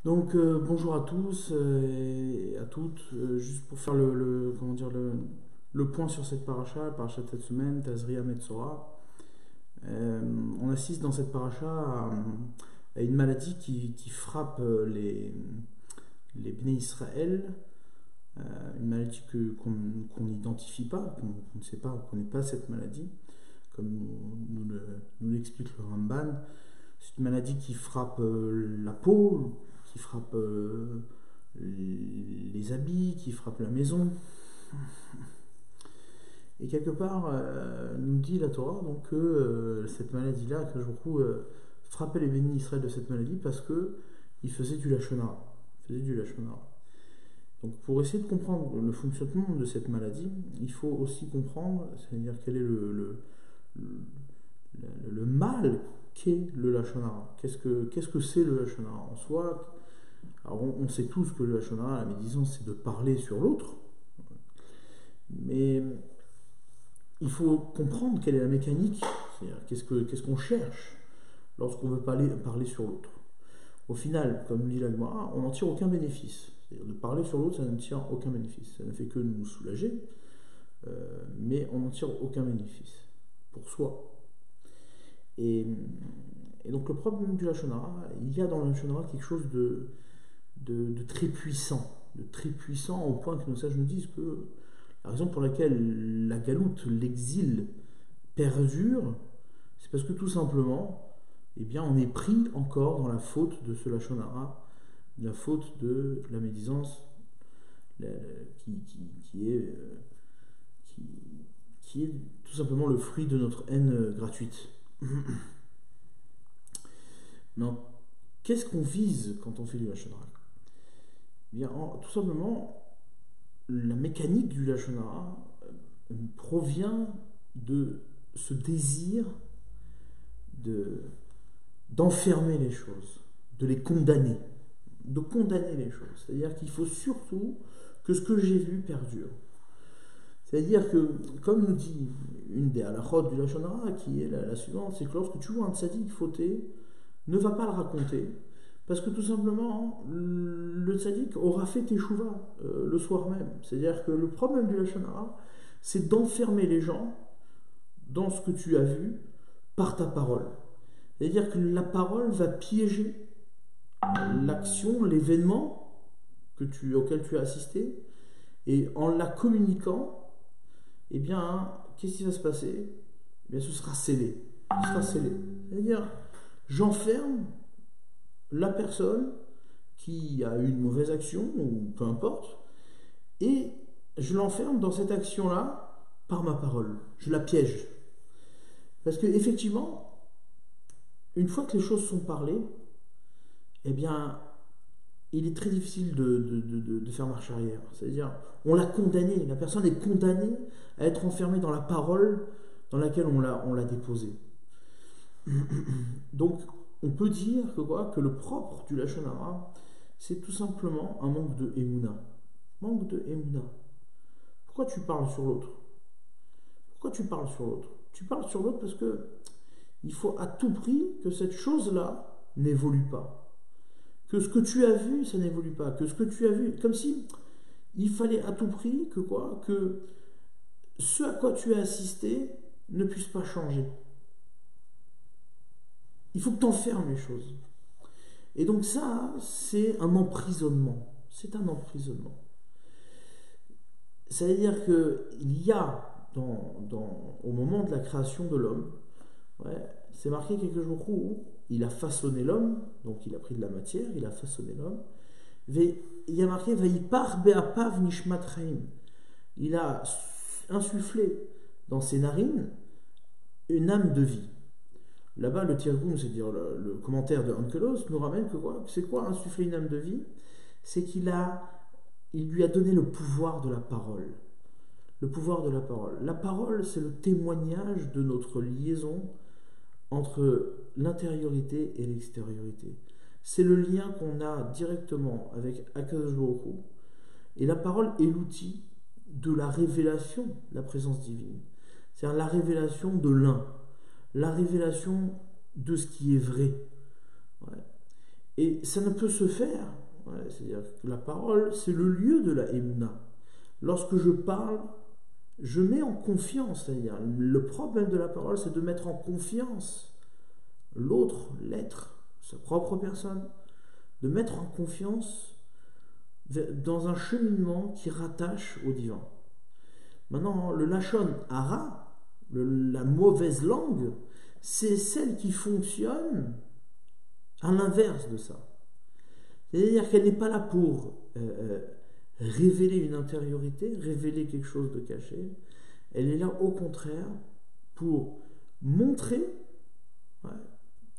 Donc bonjour à tous et à toutes. Juste pour faire comment dire, le point sur cette paracha de cette semaine, Tazria Metzora. On assiste dans cette paracha à une maladie qui frappe les Bnei Israël, une maladie qu'on n'identifie pas, qu'on ne sait pas, qu'on connaît pas cette maladie, comme nous l'explique le Ramban. C'est une maladie qui frappe la peau, qui frappe les habits, qui frappe la maison. Et quelque part, nous dit la Torah donc, que cette maladie-là, que beaucoup frappait les bénis Israël de cette maladie parce qu'ils faisaient du Lachon Hara. Ils faisaient du Lachon Hara. Donc pour essayer de comprendre le fonctionnement de cette maladie, il faut aussi comprendre, c'est-à-dire quel est le mal qu'est le Lachon Hara. Qu'est-ce que c'est le Lachon Hara en soi? Alors on sait tous que le Lachon Hara, la médisance, c'est de parler sur l'autre, mais il faut comprendre quelle est la mécanique, c'est-à-dire qu'est-ce qu'on cherche lorsqu'on veut parler sur l'autre. Au final, comme dit la Gemara, on n'en tire aucun bénéfice. C'est-à-dire de parler sur l'autre, ça ne tire aucun bénéfice. Ça ne fait que nous soulager, mais on n'en tire aucun bénéfice pour soi. Et, et donc le problème du Lachon Hara, il y a dans le Lachon Hara quelque chose de très puissant au point que nos sages nous disent que la raison pour laquelle la galoute, l'exil perdure, c'est parce que tout simplement, eh bien, on est pris encore dans la faute de ce Lachon Hara, la faute de la médisance qui est, qui, qui est tout simplement le fruit de notre haine gratuite. Non, qu'est-ce qu'on vise quand on fait du Lachon Hara? Bien, tout simplement, la mécanique du Lachon Hara provient de ce désir de, d'enfermer les choses, de les condamner, de condamner les choses. C'est-à-dire qu'il faut surtout que ce que j'ai vu perdure. C'est-à-dire que, comme nous dit une des halachot du Lachon Hara, qui est la suivante, c'est que lorsque tu vois un tzaddik fauté, ne va pas le raconter, parce que tout simplement, le tzaddik aura fait teshuva le soir même. C'est-à-dire que le problème du Lachon Hara, c'est d'enfermer les gens dans ce que tu as vu par ta parole. C'est-à-dire que la parole va piéger l'action, l'événement auquel tu as assisté, et en la communiquant, eh bien, qu'est-ce qui va se passer? Eh bien, ce sera scellé. Ce sera scellé. C'est-à-dire, j'enferme la personne qui a eu une mauvaise action, ou peu importe, et je l'enferme dans cette action-là par ma parole. Je la piège. Parce que effectivement, une fois que les choses sont parlées, eh bien, il est très difficile de faire marche arrière. C'est-à-dire, on l'a condamné, la personne est condamnée à être enfermée dans la parole dans laquelle on l'a déposée. Donc, on peut dire que le propre du Lachon Hara, c'est tout simplement un manque de Emouna. Manque de Emouna. Pourquoi tu parles sur l'autre? Pourquoi tu parles sur l'autre? Tu parles sur l'autre parce que il faut à tout prix que cette chose-là n'évolue pas. Que ce que tu as vu, ça n'évolue pas. Que ce que tu as vu, comme si il fallait à tout prix que ce à quoi tu as assisté ne puisse pas changer. Il faut que tu enfermes les choses. Et donc ça, c'est un emprisonnement. C'est un emprisonnement. C'est-à-dire qu'il y a, au moment de la création de l'homme, c'est marqué quelques jours où il a façonné l'homme, donc il a pris de la matière, il a façonné l'homme. Il y a marqué Vayipar be'apav nishmat chaim. Il a insufflé dans ses narines une âme de vie. Là-bas, le Tirgoum, c'est-à-dire le commentaire de Onkelos, nous ramène que quoi? C'est quoi insuffler une âme de vie? C'est il lui a donné le pouvoir de la parole. Le pouvoir de la parole. La parole, c'est le témoignage de notre liaison entre l'intériorité et l'extériorité. C'est le lien qu'on a directement avec Akadosh Baruch Hu. Et la parole est l'outil de la révélation de la présence divine. C'est-à-dire la révélation de l'un, la révélation de ce qui est vrai. Ouais. Et ça ne peut se faire. C'est-à-dire que la parole, c'est le lieu de la Emouna. Lorsque je parle, je mets en confiance. C'est-à-dire, le problème de la parole, c'est de mettre en confiance l'autre, l'être, sa propre personne, de mettre en confiance dans un cheminement qui rattache au divin. Maintenant, le lachon hara, la mauvaise langue, c'est celle qui fonctionne à l'inverse de ça. C'est-à-dire qu'elle n'est pas là pour révéler une intériorité, révéler quelque chose de caché. Elle est là au contraire pour montrer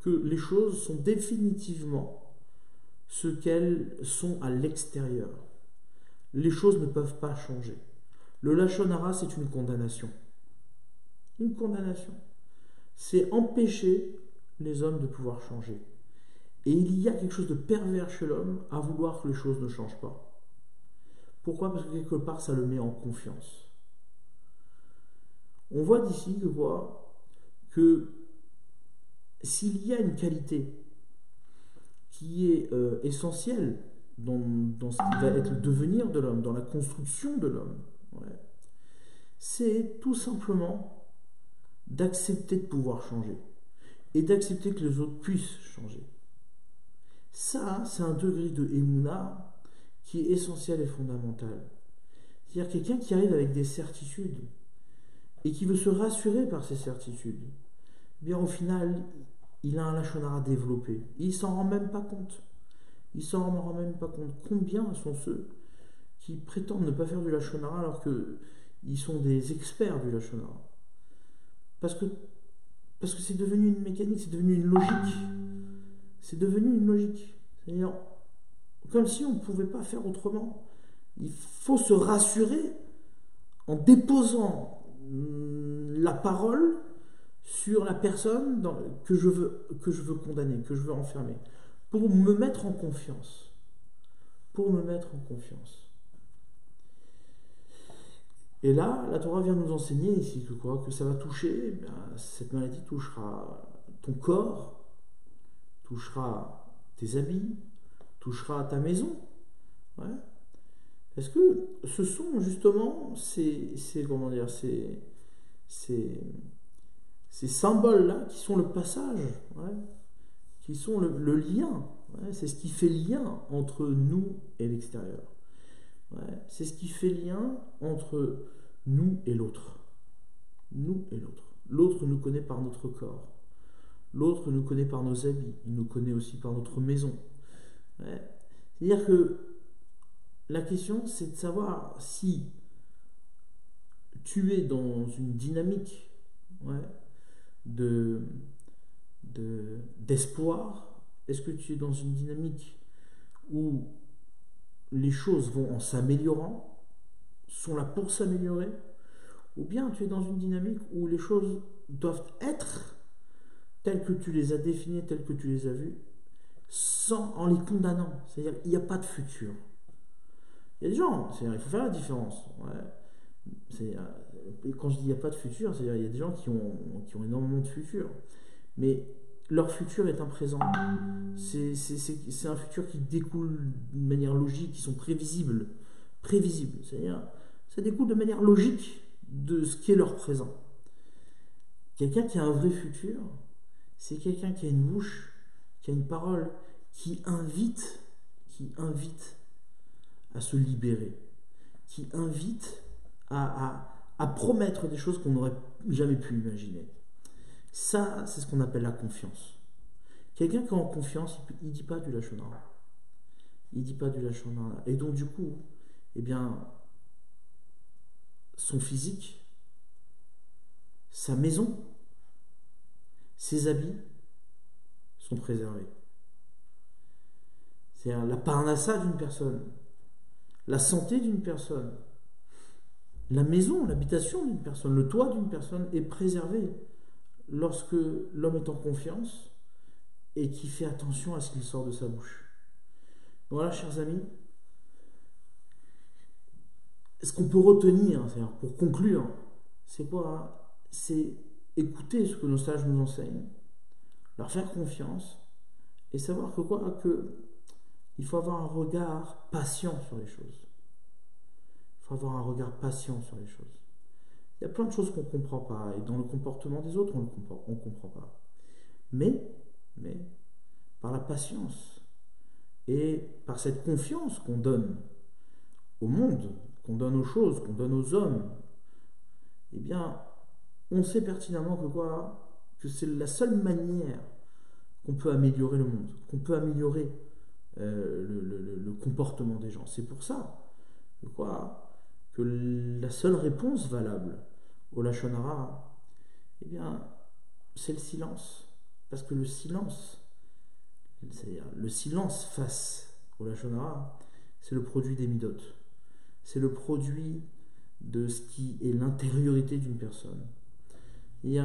que les choses sont définitivement ce qu'elles sont à l'extérieur. Les choses ne peuvent pas changer. Le lachon hara, c'est une condamnation. Une condamnation. C'est empêcher les hommes de pouvoir changer. Et il y a quelque chose de pervers chez l'homme à vouloir que les choses ne changent pas. Pourquoi ? Parce que quelque part, ça le met en confiance. On voit d'ici que s'il y a une qualité qui est essentielle dans ce qui va être le devenir de l'homme, dans la construction de l'homme, c'est tout simplement d'accepter de pouvoir changer et d'accepter que les autres puissent changer. Ça, c'est un degré de Emouna qui est essentiel et fondamental. C'est-à-dire quelqu'un qui arrive avec des certitudes et qui veut se rassurer par ces certitudes. Bien au final, il a un lachon hara développé. Il s'en rend même pas compte. Il s'en rend même pas compte. Combien sont ceux qui prétendent ne pas faire du lachon hara alors qu'ils sont des experts du lachon hara? Parce que c'est devenu une mécanique, c'est devenu une logique. C'est devenu une logique. C'est-à-dire, comme si on ne pouvait pas faire autrement. Il faut se rassurer en déposant la parole sur la personne que je veux condamner, que je veux enfermer, pour me mettre en confiance. Pour me mettre en confiance. Et là, la Torah vient nous enseigner ici que ça va toucher, cette maladie touchera ton corps, touchera tes habits, touchera ta maison. Parce que ce sont justement ces symboles-là qui sont le passage, qui sont le lien. C'est ce qui fait lien entre nous et l'extérieur. C'est ce qui fait lien entre nous et l'autre. Nous et l'autre. L'autre nous connaît par notre corps. L'autre nous connaît par nos habits. Il nous connaît aussi par notre maison. C'est-à-dire que la question, c'est de savoir si tu es dans une dynamique d'espoir. Est-ce que tu es dans une dynamique où les choses vont en s'améliorant, sont là pour s'améliorer, ou bien tu es dans une dynamique où les choses doivent être telles que tu les as définies, telles que tu les as vues, en les condamnant. C'est-à-dire qu'il n'y a pas de futur. Il y a des gens, c'est-à-dire il faut faire la différence. Quand je dis il n'y a pas de futur, c'est-à-dire il y a des gens qui ont énormément de futur. Mais leur futur est un présent. C'est un futur qui découle de manière logique, qui sont prévisibles. C'est-à-dire, ça découle de manière logique de ce qui est leur présent. Quelqu'un qui a un vrai futur, c'est quelqu'un qui a une bouche, qui a une parole, qui invite à se libérer, qui invite à promettre des choses qu'on n'aurait jamais pu imaginer. Ça, c'est ce qu'on appelle la confiance. Quelqu'un qui est en confiance, il ne dit pas du lachon hara. Il ne dit pas du lachon hara. Et donc, du coup, son physique, sa maison, ses habits sont préservés. C'est-à-dire la parnassa d'une personne, la santé d'une personne, la maison, l'habitation d'une personne, le toit d'une personne est préservé lorsque l'homme est en confiance et qui fait attention à ce qu'il sort de sa bouche. Voilà, chers amis, ce qu'on peut retenir, c'est-à-dire pour conclure, c'est quoi ? C'est écouter ce que nos sages nous enseignent, leur faire confiance, Et savoir que quoi? Que il faut avoir un regard patient sur les choses. Il faut avoir un regard patient sur les choses. Il y a plein de choses qu'on ne comprend pas, et dans le comportement des autres, on ne comprend pas. Mais, mais, par la patience et par cette confiance qu'on donne au monde, qu'on donne aux choses, qu'on donne aux hommes, eh bien, on sait pertinemment que quoi? Que c'est la seule manière qu'on peut améliorer le monde, qu'on peut améliorer le comportement des gens. C'est pour ça que quoi? Que la seule réponse valable au Lachon Hara, eh bien, c'est le silence. Parce que le silence, c'est-à-dire le silence face au Lachon Hara, c'est le produit des midotes. C'est le produit de ce qui est l'intériorité d'une personne. Et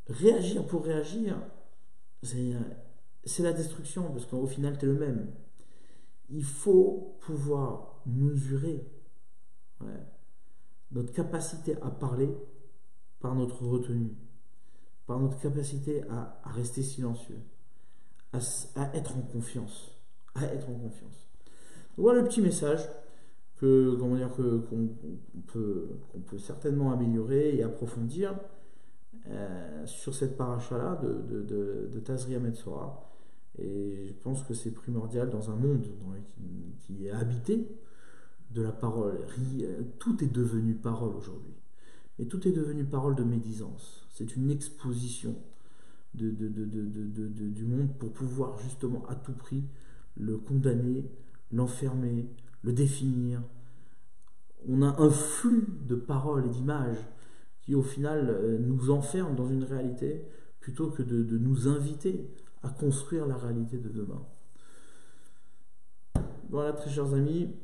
réagir pour réagir, c'est la destruction, parce qu'au final, tu es le même. Il faut pouvoir mesurer, ouais, notre capacité à parler par notre retenue, par notre capacité à rester silencieux, à être en confiance. À être en confiance. Voilà le petit message qu'on peut certainement améliorer et approfondir sur cette paracha-là de Tazria Metzora. Et je pense que c'est primordial dans un monde qui est habité de la parole. Tout est devenu parole aujourd'hui. Et tout est devenu parole de médisance. C'est une exposition du monde pour pouvoir justement à tout prix le condamner, l'enfermer, le définir. On a un flux de paroles et d'images qui au final nous enferme dans une réalité plutôt que de nous inviter à construire la réalité de demain. Voilà, très chers amis,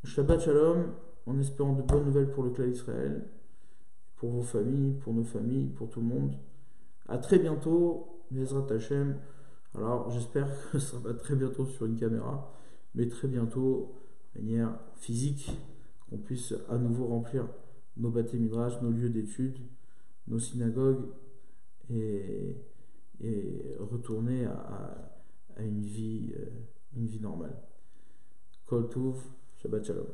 Shabbat Shalom, en espérant de bonnes nouvelles pour le clan d'Israël, pour vos familles, pour nos familles, pour tout le monde. À très bientôt, Bezrat Hashem. Alors, j'espère que ça va très bientôt sur une caméra, mais très bientôt, de manière physique, qu'on puisse à nouveau remplir nos bâtés midrash, nos lieux d'études, nos synagogues, et retourner à une vie normale. Kol Tuv, Shabbat Shalom.